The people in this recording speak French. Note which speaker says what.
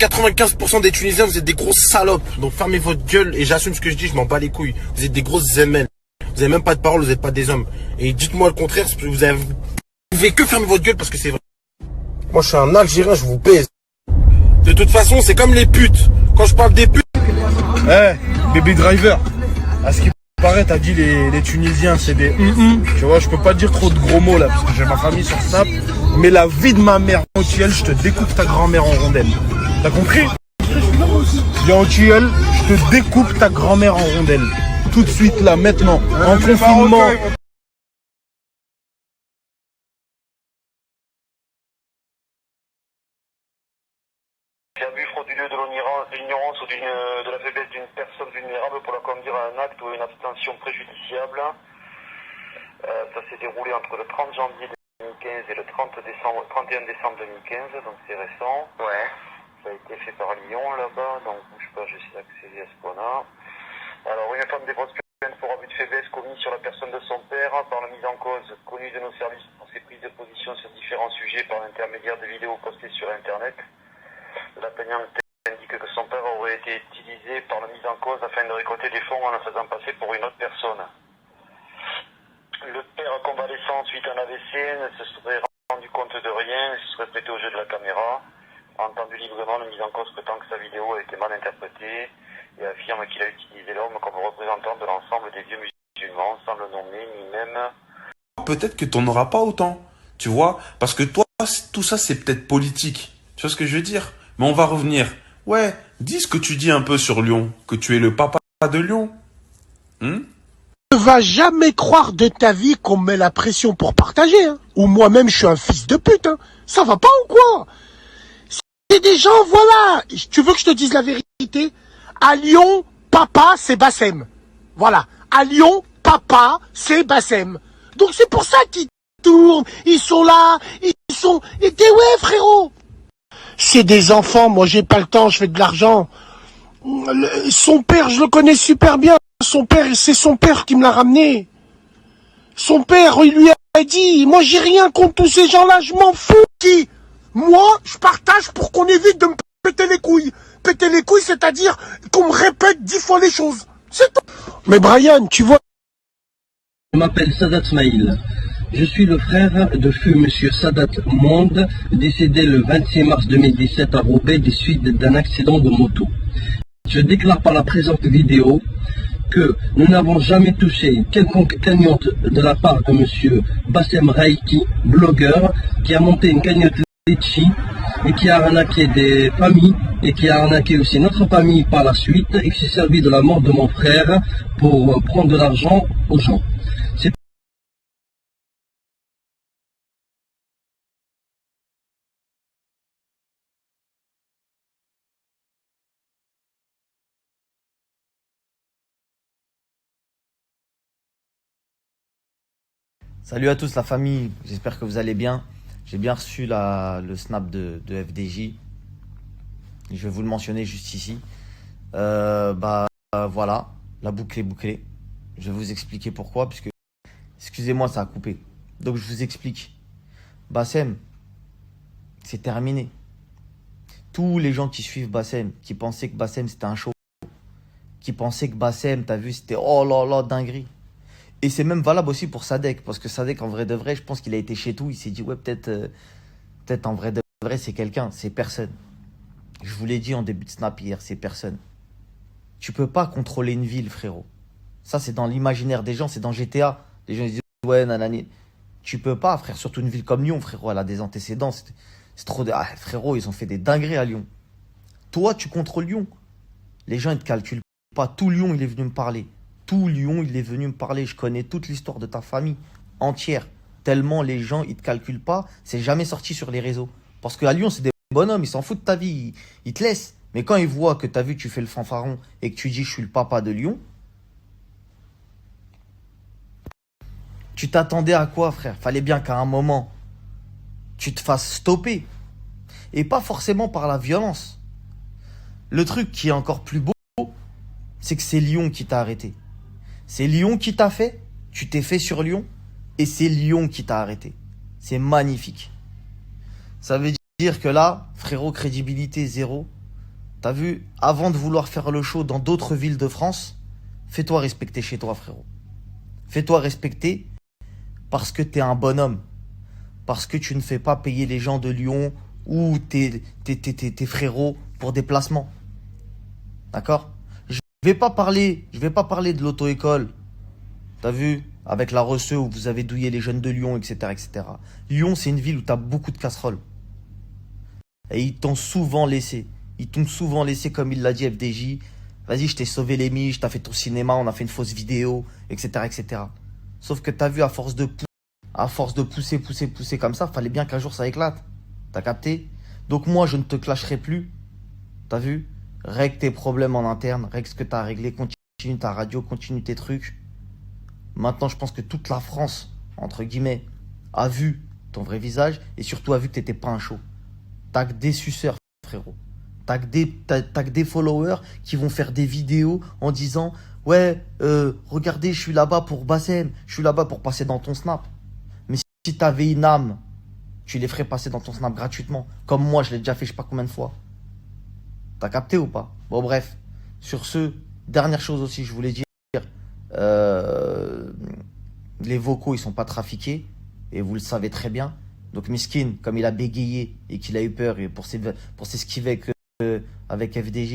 Speaker 1: 95% des Tunisiens, vous êtes des grosses salopes. Donc fermez votre gueule et j'assume ce que je dis, je m'en bats les couilles. Vous êtes des grosses zémelles. Vous avez même pas de parole, vous n'êtes pas des hommes. Et dites-moi le contraire, vous pouvez que fermer votre gueule parce que c'est vrai. Moi je suis un Algérien, je vous baise. De toute façon, c'est comme les putes. Quand je parle des putes...
Speaker 2: Baby driver, à ce qui paraît, t'as dit les Tunisiens, c'est des Tu vois, je peux pas dire trop de gros mots là, parce que j'ai ma famille sur Snap. Mais la vie de ma mère, en Tiel, je te découpe ta grand-mère en rondelles. T'as compris? Viens en Tiel, je te découpe ta grand-mère en rondelles. Tout de suite là, maintenant, en confinement.
Speaker 3: Abus frauduleux de l'ignorance ou de la faiblesse d'une personne vulnérable pour la conduire à un acte ou une abstention préjudiciable. Ça s'est déroulé entre le 30 janvier 2015 et le 31 décembre 2015, donc c'est récent. Ouais. Ça a été fait par Lyon là-bas, donc je sais pas, j'essaie d'accéder à ce point-là. Alors, une femme dépose plainte pour abus de faiblesse commis sur la personne de son père par la mise en cause connue de nos services pour ses prises de position sur différents sujets par l'intermédiaire de vidéos postées sur Internet. La plaignante indique que son père aurait été utilisé par la mise en cause afin de récolter des fonds en le faisant passer pour une autre personne. Le père convalescent suite à un AVC ne se serait rendu compte de rien et se serait prêté au jeu de la caméra. A entendu librement le mise en cause prétend que sa vidéo a été mal interprétée et affirme qu'il a utilisé l'homme comme représentant de l'ensemble des vieux musulmans sans le nommer ni même...
Speaker 4: Peut-être que t'en auras pas autant, tu vois, parce que toi, tout ça c'est peut-être politique, tu vois ce que je veux dire? Mais on va revenir. Ouais, dis ce que tu dis un peu sur Lyon, que tu es le papa de Lyon.
Speaker 5: Ne va jamais croire de ta vie qu'on met la pression pour partager, hein. Ou moi-même je suis un fils de pute, hein. Ça va pas ou quoi? C'est des gens, voilà. Tu veux que je te dise la vérité? À Lyon, papa c'est Bassem. Voilà. À Lyon, papa c'est Bassem. Donc c'est pour ça qu'ils tournent, ils sont là, ils sont... Et t'es ouais frérot. C'est des enfants, moi j'ai pas le temps, je fais de l'argent. Son père, je le connais super bien. Son père, c'est son père qui me l'a ramené. Son père, il lui a dit, moi j'ai rien contre tous ces gens-là, je m'en fous. Qui? Moi, je partage pour qu'on évite de me péter les couilles. Péter les couilles, c'est-à-dire qu'on me répète 10 fois les choses. C'est tout. Mais Brian, tu vois...
Speaker 6: Je m'appelle Sadat Smaïl. Je suis le frère de feu Monsieur Sadat Monde, décédé le 26 mars 2017 à Roubaix des suites d'un accident de moto. Je déclare par la présente vidéo que nous n'avons jamais touché quelconque cagnotte de la part de Monsieur Bassem Raiki, blogueur, qui a monté une cagnotte Litchi et qui a arnaqué des familles et qui a arnaqué aussi notre famille par la suite et qui s'est servi de la mort de mon frère pour prendre de l'argent aux gens.
Speaker 7: Salut à tous la famille, j'espère que vous allez bien. J'ai bien reçu le snap de FDJ. Je vais vous le mentionner juste ici. Voilà, la boucle est bouclée. Je vais vous expliquer pourquoi, puisque, excusez-moi, ça a coupé. Donc je vous explique. Bassem, c'est terminé. Tous les gens qui suivent Bassem, qui pensaient que Bassem c'était un show, qui pensaient que Bassem, t'as vu, c'était oh là là, dinguerie. Et c'est même valable aussi pour Sadek, parce que Sadek, en vrai de vrai, je pense qu'il a été chez tout. Il s'est dit, ouais, peut-être en vrai de vrai, c'est quelqu'un, c'est personne. Je vous l'ai dit en début de snap hier, c'est personne. Tu peux pas contrôler une ville, frérot. Ça, c'est dans l'imaginaire des gens, c'est dans GTA. Les gens ils disent, ouais, nanani. Tu peux pas, frère, surtout une ville comme Lyon, frérot, elle a des antécédents. C'est trop de... Ah, frérot, ils ont fait des dingueries à Lyon. Toi, tu contrôles Lyon. Les gens, ils te calculent pas. Tout Lyon, il est venu me parler. Tout Lyon, il est venu me parler. Je connais toute l'histoire de ta famille entière. Tellement les gens, ils te calculent pas. C'est jamais sorti sur les réseaux. Parce qu'à Lyon, c'est des bonhommes. Ils s'en foutent de ta vie. Ils te laissent. Mais quand ils voient que t'as vu que tu fais le fanfaron et que tu dis je suis le papa de Lyon, tu t'attendais à quoi, frère? Fallait bien qu'à un moment, tu te fasses stopper. Et pas forcément par la violence. Le truc qui est encore plus beau, c'est que c'est Lyon qui t'a arrêté. C'est Lyon qui t'a fait, tu t'es fait sur Lyon, et c'est Lyon qui t'a arrêté. C'est magnifique. Ça veut dire que là, frérot, crédibilité zéro. T'as vu, avant de vouloir faire le show dans d'autres villes de France, fais-toi respecter chez toi, frérot. Fais-toi respecter parce que t'es un bonhomme. Parce que tu ne fais pas payer les gens de Lyon ou tes frérots pour des placements. D'accord? Je vais pas parler de l'auto-école. T'as vu? Avec la Resseux où vous avez douillé les jeunes de Lyon, etc., etc. Lyon, c'est une ville où t'as beaucoup de casseroles. Et ils t'ont souvent laissé. Ils t'ont souvent laissé, comme il l'a dit FDJ. Vas-y, je t'ai sauvé les miches, t'as fait ton cinéma, on a fait une fausse vidéo, etc., etc. Sauf que t'as vu, à force de pousser comme ça, fallait bien qu'un jour ça éclate. T'as capté? Donc moi, je ne te clasherai plus. T'as vu? Règle tes problèmes en interne, règle ce que t'as à régler, continue ta radio, continue tes trucs. Maintenant, je pense que toute la France, entre guillemets, a vu ton vrai visage et surtout a vu que t'étais pas un show. T'as que des suceurs, frérot. T'as que des followers qui vont faire des vidéos en disant « Ouais, regardez, je suis là-bas pour Bassem, je suis là-bas pour passer dans ton snap. » Mais si t'avais une âme, tu les ferais passer dans ton snap gratuitement. Comme moi, je l'ai déjà fait je sais pas combien de fois. T'as capté ou pas? Bon, bref. Sur ce, dernière chose aussi, je voulais dire. Les vocaux, ils sont pas trafiqués. Et vous le savez très bien. Donc Miskin, comme il a bégayé et qu'il a eu peur et pour s'esquiver avec FDJ,